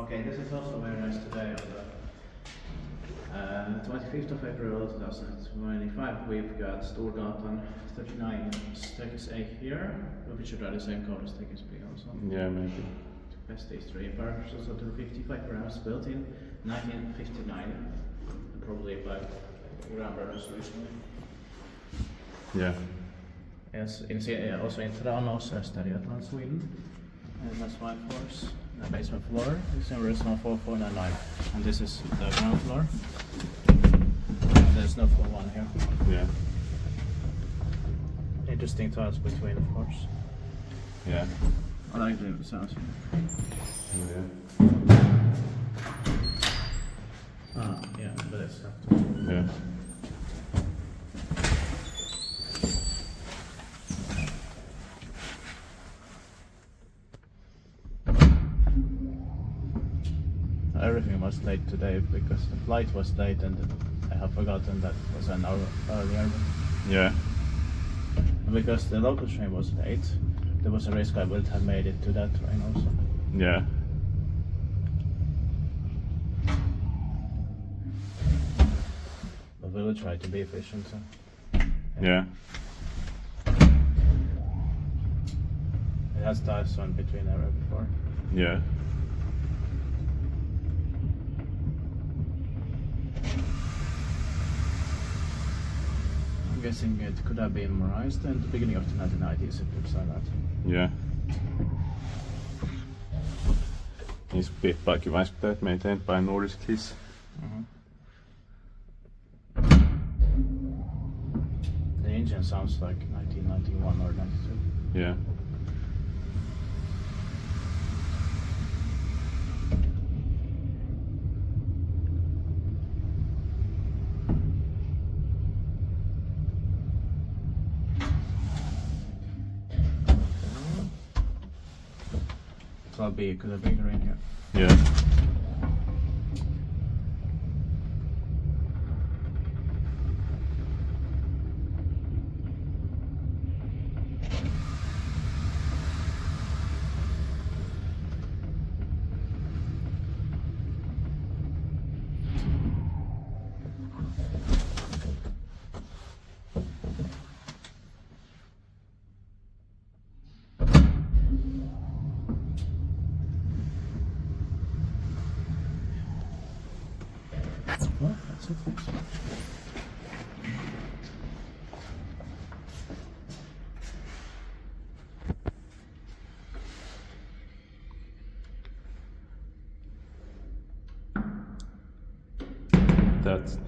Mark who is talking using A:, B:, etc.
A: Okay, this is also very nice today on the 25th of April 2025. We've got Storgatan 39 staircase here. We should try the same code as staircase B also.
B: Yeah, maybe.
A: Best history. Parcels up to 55 grams, built in 1959. And probably by ground brothers recently.
B: Yeah.
A: Yes, also in Tranås, Storgatan, Sweden. And that's 5 floors. The basement floor is in original 4499. And this is the ground floor. And there's no floor 1 here.
B: Yeah.
A: Interesting tiles between the floors.
B: Yeah.
A: I like the sounds here.
B: Yeah.
A: Ah, yeah, but it's tough.
B: Yeah.
A: Everything was late today because the flight was late and I have forgotten that it was an hour earlier.
B: Yeah.
A: Because the local train was late, there was a risk I would have made it to that train also.
B: Yeah.
A: But we will try to be efficient. So.
B: Yeah.
A: It has ties on between area before.
B: Yeah.
A: I'm guessing it could have been modernized in the beginning of the 1990s, it looks like that.
B: Yeah. Niissä piippaakivaispiteet meni eteenpäin uudistis.
A: The engine sounds like 1991 or 92.
B: Yeah.
A: So I'll be could have bigger in here.
B: Yeah.
A: Well, that's it. Thanks.
B: That's